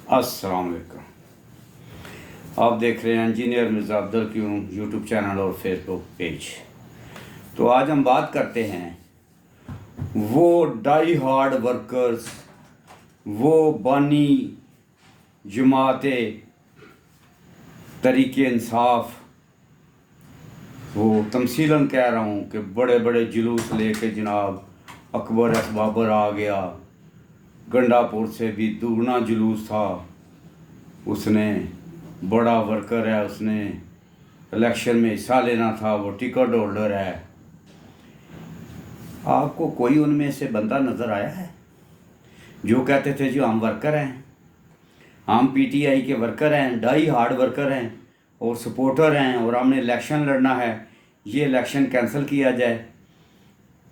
अस्सलाम वालेकुम। आप देख रहे हैं engineer Mirza Abdul Qayyum YouTube channel और फेसबुक पेज। तो आज हम बात करते हैं वो डाई हार्ड वर्कर्स, वो बानी जमाते तरीके इंसाफ, वो तमसीलन कह रहा हूँ कि बड़े बड़े जुलूस लेके जनाब अकबर बाबर आ गया, गंडापुर से भी दुगना जुलूस था, उसने बड़ा वर्कर है, उसने इलेक्शन में हिस्सा लेना था, वो टिकट होल्डर है। आपको कोई उनमें से बंदा नज़र आया है जो कहते थे जो हम वर्कर हैं, हम पीटीआई के वर्कर हैं, डाई हार्ड वर्कर हैं और सपोर्टर हैं और हमने इलेक्शन लड़ना है, ये इलेक्शन कैंसिल किया जाए।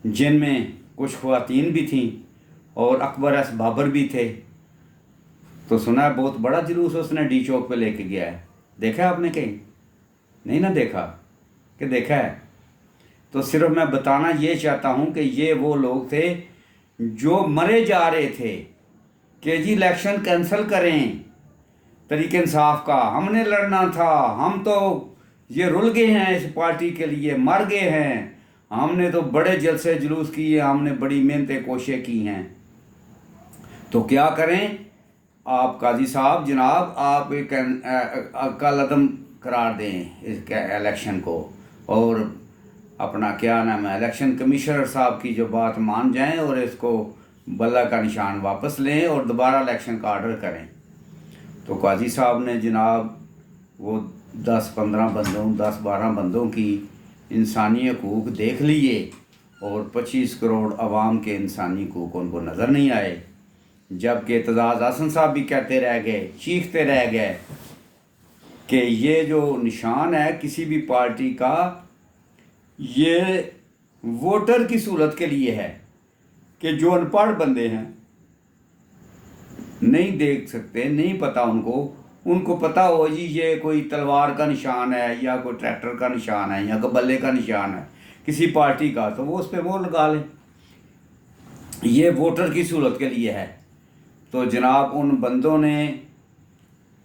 जिनमें कुछ ख़वातीन भी थीं और अकबर बाबर भी थे। तो सुना है बहुत बड़ा जुलूस उसने डी चौक पे लेके गया है। देखा है आपने कहीं? नहीं ना देखा कि देखा है? तो सिर्फ मैं बताना ये चाहता हूँ कि ये वो लोग थे जो मरे जा रहे थे कि जी इलेक्शन कैंसिल करें, तरीके इंसाफ का हमने लड़ना था, हम तो ये रुल गए हैं इस पार्टी के लिए, मर गए हैं, हमने तो बड़े जलसे जुलूस किए, हमने बड़ी मेहनतें कोशिशें की हैं। तो क्या करें आप काजी साहब, जनाब आप एक कल अदम करार दें इस इलेक्शन को और अपना क्या नाम है इलेक्शन कमिश्नर साहब की जो बात मान जाएं और इसको बल्ला का निशान वापस लें और दोबारा इलेक्शन का आर्डर करें। तो काजी साहब ने जनाब वो 10-15 बंदों 10-12 बंदों की इंसानी हकूक़ देख लिए और 25 करोड़ आवाम के इंसानी हकूक़ उनको नज़र नहीं आए। जबकि एतजाज़ हसन साहब भी कहते रह गए, चीखते रह गए कि ये जो निशान है किसी भी पार्टी का, ये वोटर की सूरत के लिए है कि जो अनपढ़ बंदे हैं, नहीं देख सकते, नहीं पता उनको पता हो जी ये कोई तलवार का निशान है या कोई ट्रैक्टर का निशान है या गबल्ले का निशान है किसी पार्टी का, तो वो उस पर वो लगा लें। ये वोटर की सूरत के लिए है। तो जनाब उन बंदों ने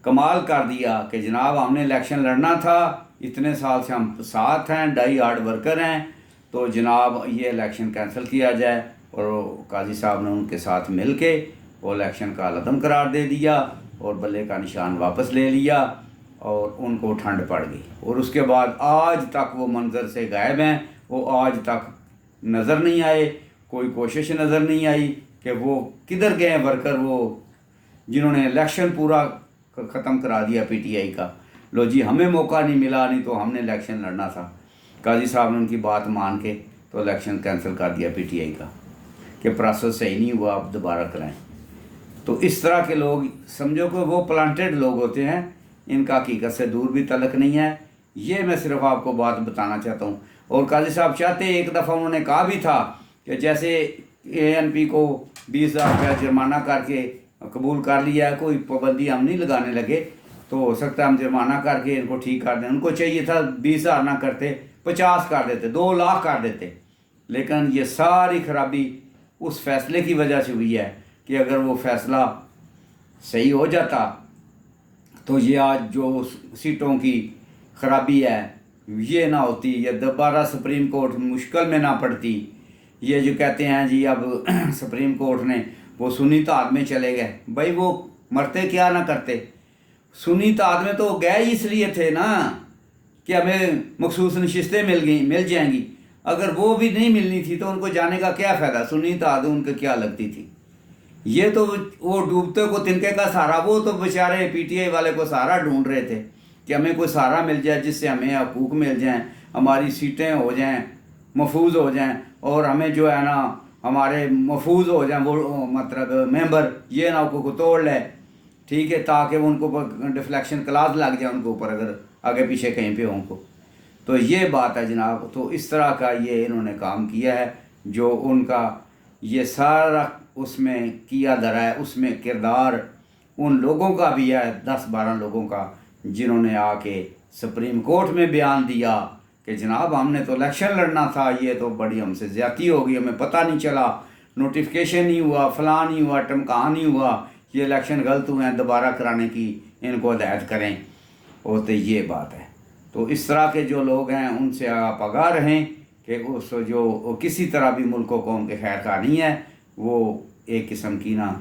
कमाल कर दिया कि जनाब हमने इलेक्शन लड़ना था, इतने साल से हम साथ हैं, डाई हार्ड वर्कर हैं, तो जनाब ये इलेक्शन कैंसिल किया जाए। और काजी साहब ने उनके साथ मिल के वो इलेक्शन का लदम करार दे दिया और बल्ले का निशान वापस ले लिया और उनको ठंड पड़ गई। और उसके बाद आज तक वो मंजर से गायब हैं, वो आज तक नज़र नहीं आए, कोई कोशिश नज़र नहीं आई कि वो किधर गए वर्कर, वो जिन्होंने इलेक्शन पूरा ख़त्म करा दिया पीटीआई का। लो जी हमें मौका नहीं मिला, नहीं तो हमने इलेक्शन लड़ना था। काजी साहब ने उनकी बात मान के तो इलेक्शन कैंसिल कर दिया पीटीआई का कि प्रोसेस सही नहीं हुआ, आप दोबारा कराएं। तो इस तरह के लोग समझो कि वो प्लांटेड लोग होते हैं, इनका हकीकत से दूर भी तलक नहीं है। ये मैं सिर्फ आपको बात बताना चाहता हूँ। और काजी साहब चाहते, एक दफ़ा उन्होंने कहा भी था कि जैसे ANP को 20,000 रुपया जुर्माना करके कबूल कर लिया है, कोई पाबंदी हम नहीं लगाने लगे, तो हो सकता है हम जुर्माना करके इनको ठीक कर दें। उनको चाहिए था 20,000 ना करते 50 कर देते, 2 लाख कर देते। लेकिन ये सारी खराबी उस फैसले की वजह से हुई है कि अगर वो फैसला सही हो जाता तो ये आज जो सीटों की खराबी है ये ना होती, ये दोबारा सुप्रीम कोर्ट मुश्किल में ना पड़ती। ये जो कहते हैं जी अब सुप्रीम कोर्ट ने वो सुन्नी ताद में चले गए, भाई वो मरते क्या ना करते, सुन्नी ताद में तो गए ही इसलिए थे ना कि हमें मखसूस नशिस्तें मिल जाएंगी। अगर वो भी नहीं मिलनी थी तो उनको जाने का क्या फ़ायदा, सुन्नी ताद उनको क्या लगती थी। ये तो वो डूबते को तिनके का सहारा, वो तो बेचारे पीटीआई वाले को सहारा ढूंढ रहे थे कि हमें कोई सहारा मिल जाए जिससे हमें हकूक़ मिल जाएं, हमारी सीटें हो जाएं, महफूज हो जाएं और हमें जो है ना हमारे महफूज हो जाएं वो मतलब मेंबर, ये ना को तोड़ ले, ठीक है, ताकि उनको डिफ्लेक्शन क्लास लग जाए उनके ऊपर अगर आगे पीछे कहीं पे उनको। तो ये बात है जनाब। तो इस तरह का ये इन्होंने काम किया है, जो उनका ये सारा उसमें किया धरा है, उसमें किरदार उन लोगों का भी है, 10-12 लोगों का, जिन्होंने आके सुप्रीम कोर्ट में बयान दिया कि जनाब हमने तो इलेक्शन लड़ना था, ये तो बड़ी हमसे ज़्यादती हो गई, हमें पता नहीं चला, नोटिफिकेशन नहीं हुआ, फलां नहीं हुआ, टमकां नहीं हुआ, یہ الیکشن غلط ہوئے ہیں دوبارہ کرانے کی ان کو ہدایت کریں، اور تو یہ بات ہے۔ تو اس طرح کے جو لوگ ہیں ان سے آپ آگاہ رہیں کہ اس جو کسی طرح بھی ملک و قوم کے خیر کا نہیں ہے، وہ ایک قسم کی نا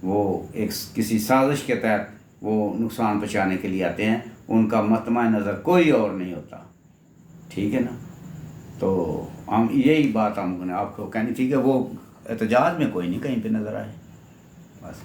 وہ ایک کسی سازش کے تحت وہ نقصان پہنچانے کے لیے آتے ہیں، ان کا مطمع نظر کوئی اور نہیں ہوتا، ٹھیک ہے نا۔ تو ہم یہی بات ہم نے آپ کو کہنی تھی کہ وہ احتجاج میں کوئی نہیں کہیں پہ نظر آئے، بس۔